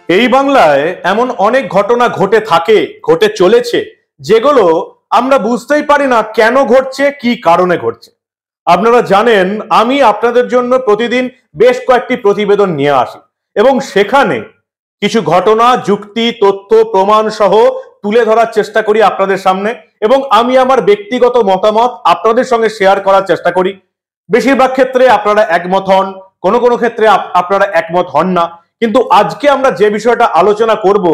এই বাংলায় এমন অনেক ঘটনা ঘটে থাকে, ঘটে চলেছে, যেগুলো আমরা বুঝতেই পারি না কেন ঘটছে, কি কারণে ঘটছে। আপনারা জানেন আমি আপনাদের জন্য প্রতিদিন বেশ কয়েকটি প্রতিবেদন নিয়ে আসি এবং সেখানে কিছু ঘটনা, যুক্তি, তথ্য, প্রমাণ সহ তুলে ধরার চেষ্টা করি আপনাদের সামনে, এবং আমি আমার ব্যক্তিগত মতামত আপনাদের সঙ্গে শেয়ার করার চেষ্টা করি। বেশিরভাগ ক্ষেত্রে আপনারা একমত হন, কোনো কোনো ক্ষেত্রে আপনারা একমত হন না, কিন্তু আজকে আমরা যে বিষয়টা আলোচনা করব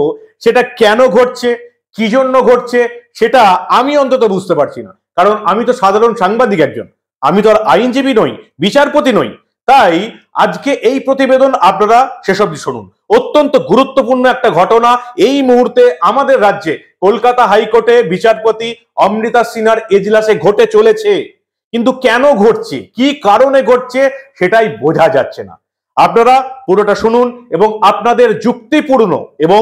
সেটা কেন ঘটছে, কি জন্য ঘটছে, সেটা আমি অন্তত বুঝতে পারছি না। কারণ আমি তো সাধারণ সাংবাদিক একজন, আমি তো আর আইনজীবী নই, বিচারপতি নই। তাই আজকে এই প্রতিবেদন আপনারা শেষ অবধি শুনুন। অত্যন্ত গুরুত্বপূর্ণ একটা ঘটনা এই মুহূর্তে আমাদের রাজ্যে কলকাতা হাইকোর্টে বিচারপতি অমৃতা সিনহার এজলাসে ঘটে চলেছে। কিন্তু কেন ঘটছে, কি কারণে ঘটছে, সেটাই বোঝা যাচ্ছে না। আপনারা পুরোটা শুনুন এবং আপনাদের যুক্তিপূর্ণ এবং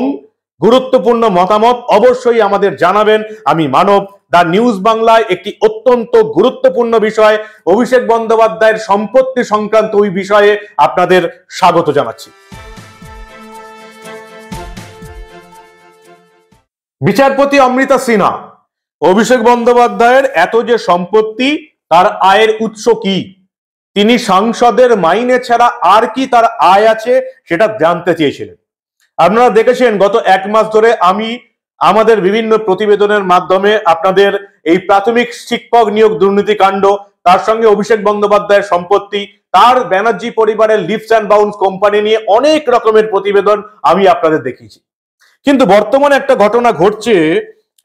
গুরুত্বপূর্ণ মতামত অবশ্যই আমাদের জানাবেন। আমি মানব, দা নিউজ বাংলায় একটি অত্যন্ত গুরুত্বপূর্ণ বিষয় অভিষেক বন্দ্যোপাধ্যায়ের সম্পত্তি সংক্রান্ত ওই বিষয়ে আপনাদের স্বাগত জানাচ্ছি। বিচারপতি অমৃতা সিনহা, অভিষেক বন্দ্যোপাধ্যায়ের এত যে সম্পত্তি, তার আয়ের উৎস কি, তিনি সাংসদের মাইনে ছাড়া আর কি তার আয় আছে, সেটা জানতে চেয়েছিলেন। আপনারা দেখেছেন গত এক মাস ধরে আমি আমাদের বিভিন্ন প্রতিবেদনের মাধ্যমে আপনাদের এই প্রাথমিক শিক্ষক নিয়োগ দুর্নীতি কাণ্ড, তার সঙ্গে অভিষেক বন্দ্যোপাধ্যায়ের সম্পত্তি, তার ব্যানার্জি পরিবারের লিফস অ্যান্ড বাউন্স কোম্পানি নিয়ে অনেক রকমের প্রতিবেদন আমি আপনাদের দেখিয়েছি। কিন্তু বর্তমানে একটা ঘটনা ঘটছে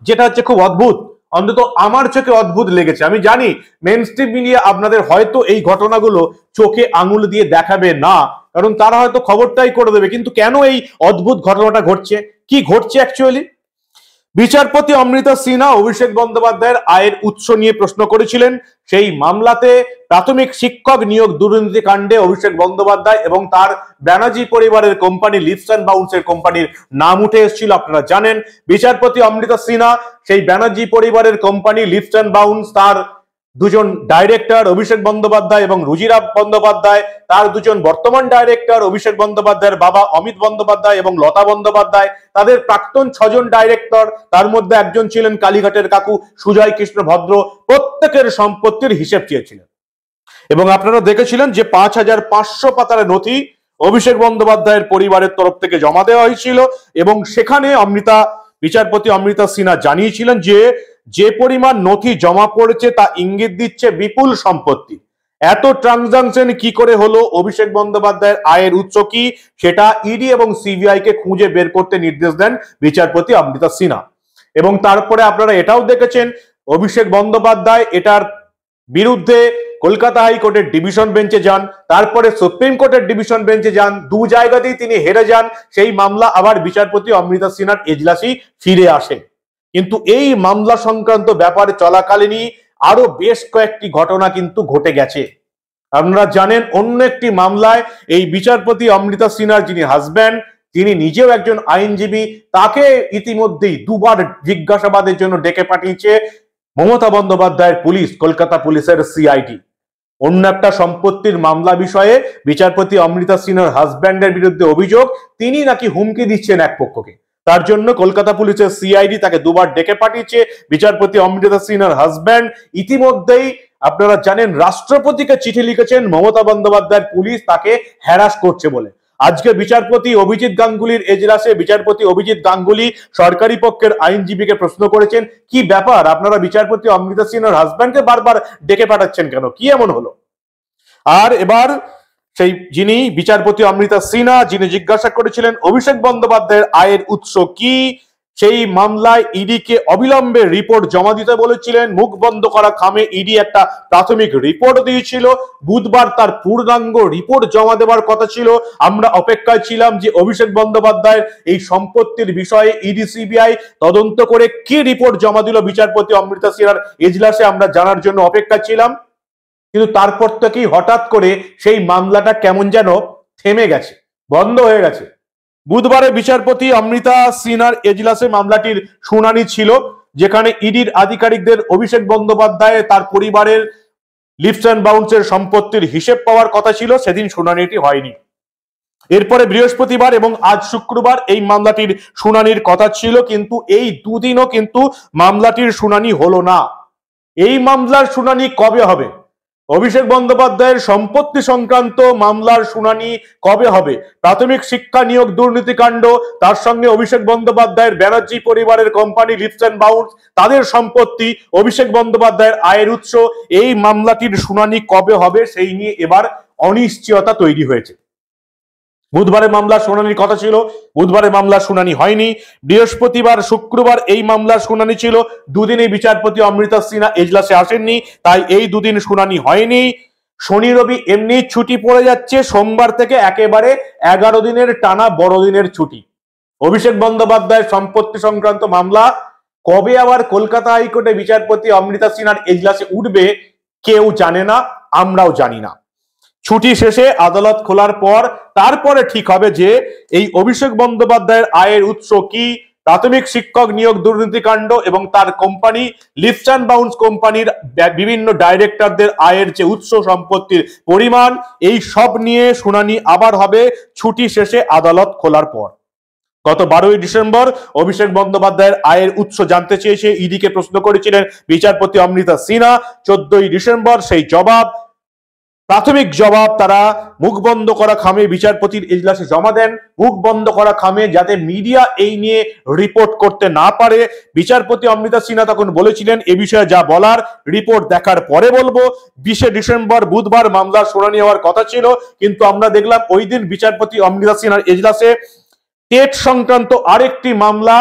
যেটা হচ্ছে খুব অদ্ভুত, অন্তত আমার চোখে অদ্ভুত লেগেছে। আমি জানি মেইন স্ট্রিম মিডিয়া আপনাদের হয়তো এই ঘটনাগুলো চোখে আঙুল দিয়ে দেখাবে না, কারণ তারা হয়তো খবরটাই করে দেবে। কিন্তু কেন এই অদ্ভুত ঘটনাটা ঘটছে, কি ঘটছে অ্যাকচুয়ালি? বিচারপতি অমৃতা সিনহা অভিষেক বন্দ্যোপাধ্যায়ের আয়ের উৎস নিয়ে প্রশ্ন করেছিলেন। সেই মামলাতে প্রাথমিক শিক্ষক নিয়োগ দুর্নীতি কাণ্ডে অভিষেক বন্দ্যোপাধ্যায় এবং তার ব্যানার্জি পরিবারের কোম্পানি লিফস অ্যান্ড বাউন্সের কোম্পানির নাম উঠে এসেছিল। আপনারা জানেন বিচারপতি অমৃতা সিনহা সেই ব্যানার্জি পরিবারের কোম্পানি লিফস অ্যান্ড বাউন্স, তার দুজন ডাইরেক্টর অভিষেক বন্দ্যোপাধ্যায় এবং রুজিরা বন্দ্যোপাধ্যায়, তার দুজন বর্তমান ডাইরেক্টর অভিষেক বন্দ্যোপাধ্যায়ের বাবা অমিত বন্দ্যোপাধ্যায় এবং লতা বন্দ্যোপাধ্যায়, তাদের প্রাক্তন 6 জন ডাইরেক্টর, তার মধ্যে একজন ছিলেন কালীঘাটের কাকু সুজয় কৃষ্ণ ভদ্র, প্রত্যেকের সম্পত্তির হিসেব চেয়েছিলেন। এবং আপনারা দেখেছিলেন যে 5500 পাতার নথি অভিষেক বন্দ্যোপাধ্যায়ের পরিবারের তরফ থেকে জমা দেওয়া হয়েছিল, এবং সেখানে বিচারপতি অমৃতা সিনহা জানিয়েছিলেন যে যে পরিমাণ নথি জমা পড়েছে তা ইঙ্গিত দিচ্ছে বিপুল সম্পত্তি। এত ট্রানজাকশন কি করে হলো, অভিষেক বন্দ্যোপাধ্যায়ের আয়ের উৎস কি, সেটা ইডি এবং সিবিআই কে খুঁজে বের করতে নির্দেশ দেন বিচারপতি অমৃতা সিনহা। এবং তারপরে আপনারা এটাও দেখেছেন অভিষেক বন্দ্যোপাধ্যায় এটার বিরুদ্ধে কলকাতা হাইকোর্টের ডিভিশন বেঞ্চে যান, তারপরে সুপ্রিম কোর্টের ডিভিশন বেঞ্চে যান, দু জায়গাতেই তিনি হেরে যান। সেই মামলা আবার বিচারপতি অমৃতা সিনহার এজলাসেই ফিরে আসে। কিন্তু এই মামলা সংক্রান্ত ব্যাপারে চলাকালীনই আরো বেশ কয়েকটি ঘটনা কিন্তু ঘটে গেছে। আপনারা জানেন অন্য একটি মামলায় এই বিচারপতি অমৃতা সিনহার যিনি হাজব্যান্ড, তিনি নিজেও একজন আইনজীবী, তাকে ইতিমধ্যেই দুবার জিজ্ঞাসাবাদের জন্য ডেকে পাঠিয়েছে মমতা বন্দ্যোপাধ্যায়ের পুলিশ, কলকাতা পুলিশের সিআইডি। অন্য একটা সম্পত্তির মামলা বিষয়ে বিচারপতি অমৃতা সিনহার হাজব্যান্ডের বিরুদ্ধে অভিযোগ তিনি নাকি হুমকি দিচ্ছেন এক পক্ষকে। তার জন্য কলকাতা পুলিশের সিআইডি তাকে দুবার ডেকে পাঠিয়েছে। বিচারপতি অমৃতা সিনহার হাজব্যান্ড ইতিমধ্যেই আপনারা জানেন রাষ্ট্রপতিকে চিঠি লিখেছেন মমতা বন্দ্যোপাধ্যায়ের পুলিশ তাকে হ্যারাস করছে বলে। আজকে বিচারপতি অভিজিৎ গাঙ্গুলির এজলাসে বিচারপতি অভিজিৎ গাঙ্গুলি সরকারি পক্ষের আইনজীবীকে প্রশ্ন করেছেন, কি ব্যাপার, আপনারা বিচারপতি অমৃতা সিনহার হাজব্যান্ডকে বারবার ডেকে পাঠাচ্ছেন কেন, কি এমন হলো? আর এবার সেই যিনি বিচারপতি অমৃতা সিনহা, যিনি জিজ্ঞাসা করেছিলেন অভিষেক বন্দ্যোপাধ্যায়ের আয়ের উৎস কি, সেই মামলায় ইডি কে অবিলম্বে রিপোর্ট জমা দিতে বলেছিলেন। মুখ বন্ধ করা খামে ইডি একটা প্রাথমিক রিপোর্ট দিয়েছিল, বুধবার তার পূর্ণাঙ্গ রিপোর্ট জমা দেওয়ার কথা ছিল। আমরা অপেক্ষায় ছিলাম যে অভিষেক বন্দ্যোপাধ্যায়ের এই সম্পত্তির বিষয়ে ইডি সিবিআই তদন্ত করে কি রিপোর্ট জমা দিল বিচারপতি অমৃতা সিনহার এজলাসে, আমরা জানার জন্য অপেক্ষা ছিলাম। কিন্তু তারপর থেকেই হঠাৎ করে সেই মামলাটা কেমন যেন থেমে গেছে, বন্ধ হয়ে গেছে। বুধবারে বিচারপতি অমৃতা সিনহার এজলাসে মামলাটির শুনানি ছিল, যেখানে ইডির আধিকারিকদের অভিষেক বন্দ্যোপাধ্যায় তার পরিবারের লিফস অ্যান্ড বাউন্সের সম্পত্তির হিসেব পাওয়ার কথা ছিল। সেদিন শুনানিটি হয়নি। এরপরে বৃহস্পতিবার এবং আজ শুক্রবার এই মামলাটির শুনানির কথা ছিল, কিন্তু এই দুদিনও কিন্তু মামলাটির শুনানি হলো না। এই মামলার শুনানি কবে হবে? অভিষেক বন্দ্যোপাধ্যায়ের সম্পত্তি সংক্রান্ত মামলার শুনানি কবে হবে? প্রাথমিক শিক্ষা নিয়োগ দুর্নীতিকাণ্ড, তার সঙ্গে অভিষেক বন্দ্যোপাধ্যায়ের ব্যানার্জি পরিবারের কোম্পানি লিপস এন্ড বাউন্স, তাদের সম্পত্তি, অভিষেক বন্দ্যোপাধ্যায়ের আয়ের উৎস, এই মামলাটির শুনানি কবে হবে সেই নিয়ে এবার অনিশ্চয়তা তৈরি হয়েছে। বুধবারে মামলার শুনানির কথা ছিল, বুধবারে মামলার শুনানি হয়নি। বৃহস্পতিবার শুক্রবার এই মামলার শুনানি ছিল, দুদিনে বিচারপতি অমৃতা সিনহা এজলাসে আসেননি, তাই এই দুদিন শুনানি হয়নি। শনি রবি এমনি ছুটি পড়ে যাচ্ছে, সোমবার থেকে একেবারে 11 দিনের টানা বড়দিনের ছুটি। অভিষেক বন্দ্যোপাধ্যায়ের সম্পত্তি সংক্রান্ত মামলা কবে আবার কলকাতা হাইকোর্টে বিচারপতি অমৃতা সিনহার এজলাসে উঠবে কেউ জানে না, আমরাও জানি না। ছুটি শেষে আদালত খোলার পর তারপরে ঠিক হবে যে এই অভিষেক বন্দ্যোপাধ্যায়ের আয়ের উৎস কি, প্রাথমিক শিক্ষক নিয়োগ দুর্নীতিকাণ্ড এবং তার কোম্পানি লিপস এন্ড বাউন্স কোম্পানির বিভিন্ন ডাইরেক্টরদের আয়ের যে উৎস, সম্পত্তির পরিমাণ, এই সব নিয়ে শুনানি আবার হবে ছুটি শেষে আদালত খোলার পর। গত 12ই ডিসেম্বর অভিষেক বন্দ্যোপাধ্যায়ের আয়ের উৎস জানতে চেয়ে ইডিকে প্রশ্ন করেছিলেন বিচারপতি অমৃতা সিনহা। 14ই ডিসেম্বর সেই জবাব, প্রাথমিক জবাব তারা মুখ বন্ধ করা খামে বিচারপতির এজলাসে জমা দেন, মুখ বন্ধ করা খামে যাতে মিডিয়া এই নিয়ে রিপোর্ট করতে না পারে। বিচারপতি অমৃতা সিনহা তখন বলেছিলেন এ বিষয়ে যা বলার রিপোর্ট দেখার পরে বলবো। 20শে ডিসেম্বর বুধবার মামলার শুনানি হওয়ার কথা ছিল, কিন্তু আমরা দেখলাম ওই দিন বিচারপতি অমৃতা সিনহার এজলাসে টেট সংক্রান্ত আরেকটি মামলা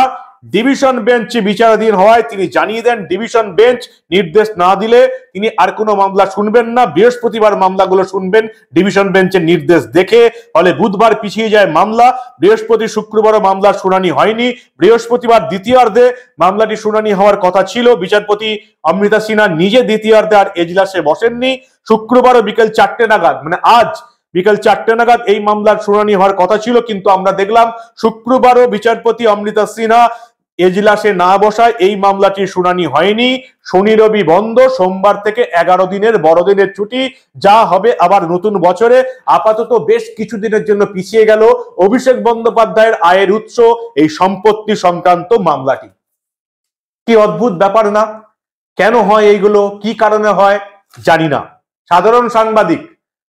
ডিভিশন বেঞ্চে বিচারাধীন হওয়ায় তিনি জানিয়ে দেন ডিভিশন বেঞ্চ নির্দেশ না দিলে তিনি আর কোনো মামলা শুনবেন না, বৃহস্পতিবার মামলাগুলো শুনবেন ডিভিশন বেঞ্চের নির্দেশ দেখে। ফলে বুধবার পিছিয়ে যায় মামলা, বৃহস্পতি শুক্রবারও মামলার শুনানি হয়নি। বৃহস্পতিবার দ্বিতীয়ার্ধে মামলাটি শুনানি হওয়ার কথা ছিল, বিচারপতি অমৃতা সিনহা নিজে দ্বিতীয়ার্ধে আর এজলাসে বসেননি। শুক্রবারও বিকেল 4টে নাগাদ, মানে আজ বিকেল 4টে নাগাদ এই মামলার শুনানি হওয়ার কথা ছিল, কিন্তু আমরা দেখলাম শুক্রবারও বিচারপতি অমৃতা সিনহা এজলাসে না বসায় এই মামলাটির শুনানি হয়নি। শনি রবি বন্ধ, সোমবার থেকে 11 দিনের বড়দিনের ছুটি, যা হবে আবার নতুন বছরে। আপাতত বেশ কিছুদিনের জন্য পিছিয়ে গেল অভিষেক বন্দ্যোপাধ্যায়ের আয়ের উৎস এই সম্পত্তি সংক্রান্ত মামলাটি। কি অদ্ভুত ব্যাপার না? কেন হয় এইগুলো, কি কারণে হয় জানি না। সাধারণ সাংবাদিক,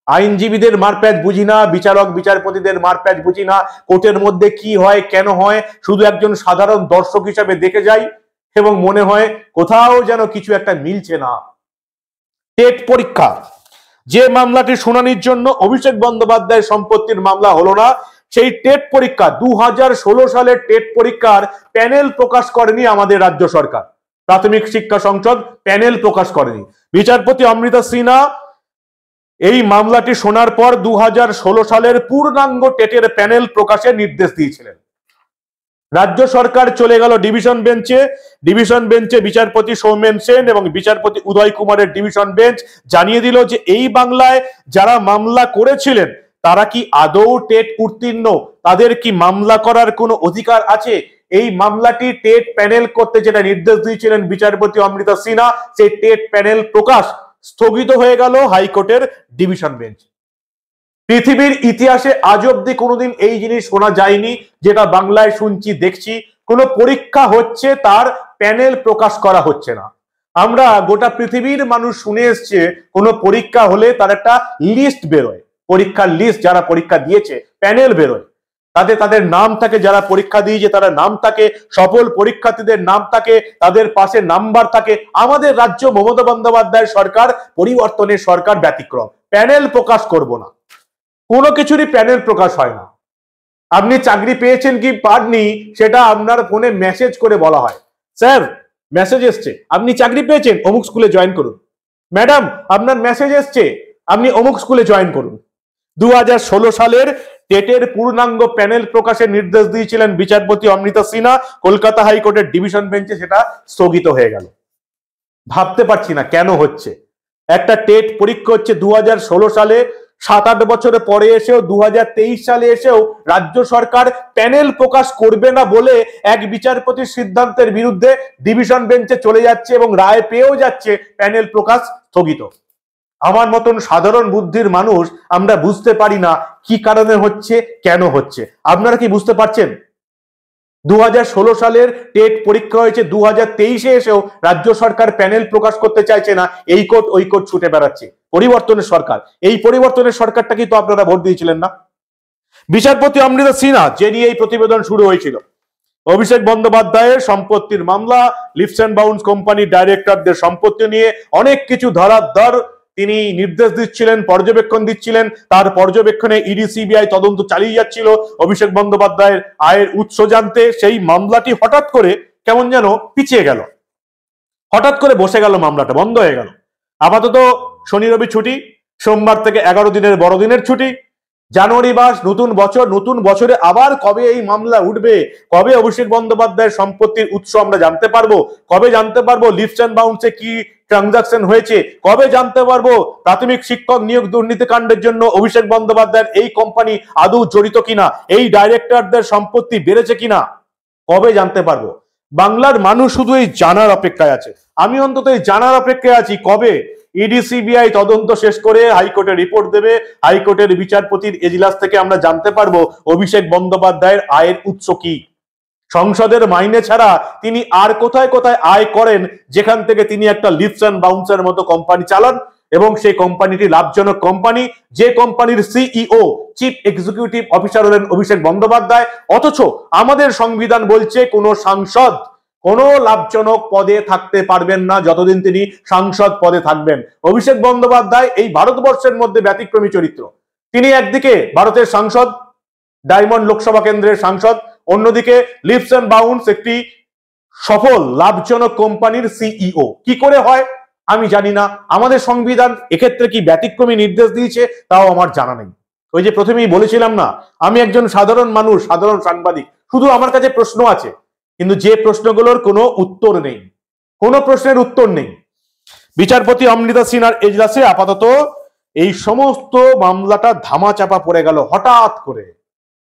আইনজীবীদের মারপ্যাচ বুঝি না, বিচারক বিচারপতিদের মারপ্যাচ বুঝি না, কোর্টের মধ্যে কি হয় কেন হয় শুধু একজন সাধারণ দর্শক হিসাবে দেখে যাই এবং মনে হয় কোথাও যেন কিছু একটা মিলছে না। টেট পরীক্ষা, যে মামলাটি শুনানির জন্য অভিষেক বন্দ্যোপাধ্যায়ের সম্পত্তির মামলা হলো না, সেই টেট পরীক্ষা 2016 সালের টেট পরীক্ষার প্যানেল প্রকাশ করেনি আমাদের রাজ্য সরকার। প্রাথমিক শিক্ষা সংসদ প্যানেল প্রকাশ করেনি। বিচারপতি অমৃতা সিনহা এই মামলাটি শোনার পর 2016 সালের পূর্ণাঙ্গ টেটের প্যানেল প্রকাশের নির্দেশ দিয়েছিলেন। রাজ্য সরকার চলে গেল ডিভিশন বেঞ্চে। ডিভিশন বেঞ্চে বিচারপতি সৌমেন সেন এবং বিচারপতি উদয় কুমারের ডিভিশন বেঞ্চ জানিয়ে দিল যে এই বাংলায় যারা মামলা করেছিলেন তারা কি আদৌ টেট উত্তীর্ণ, তাদের কি মামলা করার কোনো অধিকার আছে? এই মামলাটি টেট প্যানেল করতে যেটা নির্দেশ দিয়েছিলেন বিচারপতি অমৃতা সিনহা, সেই টেট প্যানেল প্রকাশ স্থগিত হয়ে গেল হাইকোর্টের ডিভিশন বেঞ্চ। পৃথিবীর ইতিহাসে আজ অব্দি কোনোদিন এই জিনিস শোনা যায়নি যেটা বাংলায় শুনছি দেখছি, কোনো পরীক্ষা হচ্ছে তার প্যানেল প্রকাশ করা হচ্ছে না। আমরা গোটা পৃথিবীর মানুষ শুনে এসছে কোনো পরীক্ষা হলে তার একটা লিস্ট বেরোয়, পরীক্ষার লিস্ট, যারা পরীক্ষা দিয়েছে প্যানেল বেরোয়, তাদের নাম থাকে, যারা পরীক্ষা দিয়েছে তারা নাম থাকে, সফল পরীক্ষার্থীদের নাম থাকে, তাদের পাশে নাম্বার থাকে। আমাদের রাজ্য মমতা বন্দ্যোপাধ্যায়ের সরকার, পরিবর্তনের সরকার ব্যতিক্রম, প্যানেল প্রকাশ করব না, কোনো কিছুরই প্যানেল প্রকাশ হয় না। আপনি চাকরি পেয়েছেন কি পাননি সেটা আপনার ফোনে মেসেজ করে বলা হয়, স্যার মেসেজ এসছে আপনি চাকরি পেয়েছেন, অমুক স্কুলে জয়েন করুন। ম্যাডাম আপনার মেসেজ এসছে, আপনি অমুক স্কুলে জয়েন করুন। 2016 সালের টেটের পূর্ণাঙ্গ প্যানেল প্রকাশের নির্দেশ দিয়েছিলেন বিচারপতি অমৃতা সিনহা, কলকাতা হাইকোর্টের ডিভিশন বেঞ্চে সেটা স্থগিত হয়ে গেল। ভাবতে পারছি না কেন হচ্ছে। একটা টেট পরীক্ষা হচ্ছে 2016 সালে, 7-8 বছরে পরে এসেও 2023 সালে এসেও রাজ্য সরকার প্যানেল প্রকাশ করবে না বলে এক বিচারপতির সিদ্ধান্তের বিরুদ্ধে ডিভিশন বেঞ্চে চলে যাচ্ছে এবং রায় পেয়েও যাচ্ছে প্যানেল প্রকাশ স্থগিত। আমার মতন সাধারণ বুদ্ধির মানুষ আমরা বুঝতে পারি না কি কারণে হচ্ছে, কেন হচ্ছে। আপনারা কি বুঝতে পারছেন? 2016 সালের টেট পরীক্ষা হয়েছে, 2023-এ এসেও রাজ্য সরকার প্যানেল প্রকাশ করতে চাইছে না, এই কোর্ট ওই কোর্ট ছুটে বেড়াচ্ছে। পরিবর্তনের সরকার, এই পরিবর্তনের সরকারটাকে তো আপনারা ভোট দিয়েছিলেন না। বিচারপতি অমৃতা সিনহা, যে নিয়ে এই প্রতিবেদন শুরু হয়েছিল, অভিষেক বন্দ্যোপাধ্যায়ের সম্পত্তির মামলা, লিফস অ্যান্ড বাউন্স কোম্পানির ডাইরেক্টরদের সম্পত্তি নিয়ে অনেক কিছু ধরাধর তিনি নির্দেশ দিচ্ছিলেন, পর্যবেক্ষণ দিচ্ছিলেন। তার পর্যবেক্ষণে ইডি সিবিআই তদন্ত চালিয়ে যাচ্ছিল অভিষেক বন্দ্যোপাধ্যায়ের আয়ের উৎস জানতে। সেই মামলাটি হঠাৎ করে কেমন যেন পিছিয়ে গেল, হঠাৎ করে বসে গেল, মামলাটা বন্ধ হয়ে গেল। আপাতত শনি রবি ছুটি, সোমবার থেকে 11 দিনের বড়দিনের ছুটি, জানুয়ারি মাস, নতুন বছর, নতুন বছরে আবার কবে এই মামলা উঠবে, কবে অভিষেক বন্দ্যোপাধ্যায়ের সম্পত্তির উৎস আমরা জানতে পারবো, কবে জানতে পারবো লিফস অ্যান্ড বাউন্সে কি ট্রানজাকশন হয়েছে, কবে জানতে পারবো প্রাথমিক শিক্ষক নিয়োগ দুর্নীতি কাণ্ডের জন্য অভিষেক বন্দ্যোপাধ্যায়ের এই কোম্পানি আদৌ জড়িত কিনা, এই ডাইরেক্টরদের সম্পত্তি বেড়েছে কিনা, কবে জানতে পারবো? বাংলার মানুষ শুধু এই জানার অপেক্ষায় আছে। আমি অন্তত এই জানার অপেক্ষায় আছি কবে ইডি সিবিআই তদন্ত শেষ করে হাইকোর্টে রিপোর্ট দেবে, হাইকোর্টের বিচারপতির এজলাস থেকে আমরা জানতে পারবো অভিষেক বন্দ্যোপাধ্যায়ের আয়ের উৎস কি। সংসদের মাইনে ছাড়া তিনি আর কোথায় কোথায় আয় করেন, যেখান থেকে তিনি একটা লিফস অ্যান্ড বাউন্সের মতো কোম্পানি চালান, এবং সেই কোম্পানিটি লাভজনক কোম্পানি, যে কোম্পানির সিইও, চিফ এক্সিকিউটিভ অফিসার হলেন অভিষেক বন্দ্যোপাধ্যায়। অথচ আমাদের সংবিধান বলছে কোনো সাংসদ কোনো লাভজনক পদে থাকতে পারবেন না যতদিন তিনি সাংসদ পদে থাকবেন। অভিষেক বন্দ্যোপাধ্যায় এই ভারতবর্ষের মধ্যে ব্যতিক্রমী চরিত্র। তিনি একদিকে ভারতের সাংসদ, ডায়মন্ড লোকসভা কেন্দ্রের সাংসদ, অন্যদিকে লিফস অ্যান্ড বাউন্স একটি সফল লাভজনক কোম্পানির সিইও। কি করে হয় আমি জানি না, আমাদের সংবিধান এক্ষেত্রে কি ব্যতিক্রমী নির্দেশ দিয়েছে তাও আমার জানা নেই। ওই যে প্রথমেই বলেছিলাম না, আমি একজন সাধারণ মানুষ, সাধারণ সাংবাদিক, শুধু আমার কাছে প্রশ্ন আছে, কিন্তু যে প্রশ্নগুলোর কোনো উত্তর নেই, কোনো প্রশ্নের উত্তর নেই। বিচারপতি অমৃতা সিনহার এজলাসে আপাতত এই সমস্ত মামলাটা ধামাচাপা পড়ে গেল হঠাৎ করে।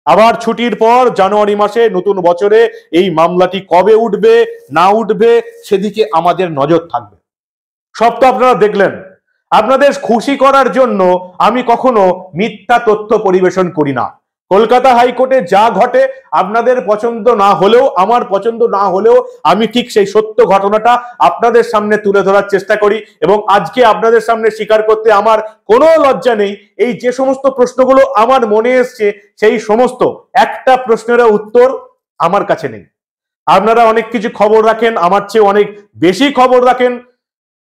আবার ছুটির পর জানুয়ারি মাসে নতুন বছরে এই মামলাটি কবে উঠবে না উঠবে সেদিকে আমাদের নজর থাকবে। সব তো আপনারা দেখলেন। আপনাদের খুশি করার জন্য আমি কখনো মিথ্যা তথ্য পরিবেশন করি না। কলকাতা হাইকোর্টে যা ঘটে আপনাদের পছন্দ না হলেও, আমার পছন্দ না হলেও, আমি ঠিক সেই সত্য ঘটনাটা আপনাদের সামনে তুলে ধরার চেষ্টা করি, এবং আজকে আপনাদের সামনে স্বীকার করতে আমার কোনো লজ্জা নেই। এই যে সমস্ত প্রশ্নগুলো আমার মনে এসছে, সেই সমস্ত একটা প্রশ্নেরও উত্তর আমার কাছে নেই। আপনারা অনেক কিছু খবর রাখেন, আমার চেয়ে অনেক বেশি খবর রাখেন।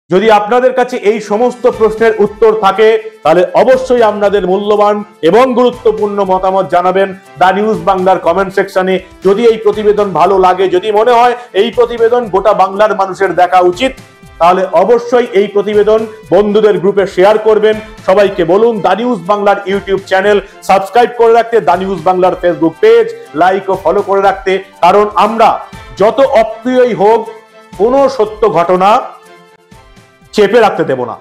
যদি আপনাদের কাছে এই সমস্ত প্রশ্নের উত্তর থাকে তাহলে অবশ্যই আপনাদের মূল্যবান এবং গুরুত্বপূর্ণ মতামত জানাবেন দা নিউজ বাংলার কমেন্ট সেকশনে। যদি এই প্রতিবেদন ভালো লাগে, যদি মনে হয় এই প্রতিবেদন গোটা বাংলার মানুষের দেখা উচিত, তাহলে অবশ্যই এই প্রতিবেদন বন্ধুদের গ্রুপে শেয়ার করবেন। সবাইকে বলুন দা নিউজ বাংলার ইউটিউব চ্যানেল সাবস্ক্রাইব করে রাখতে, দা নিউজ বাংলার ফেসবুক পেজ লাইক ও ফলো করে রাখতে। কারণ আমরা যত অপ্রিয়ই হোক, কোনো সত্য ঘটনা চেপে রাখতে দেব না।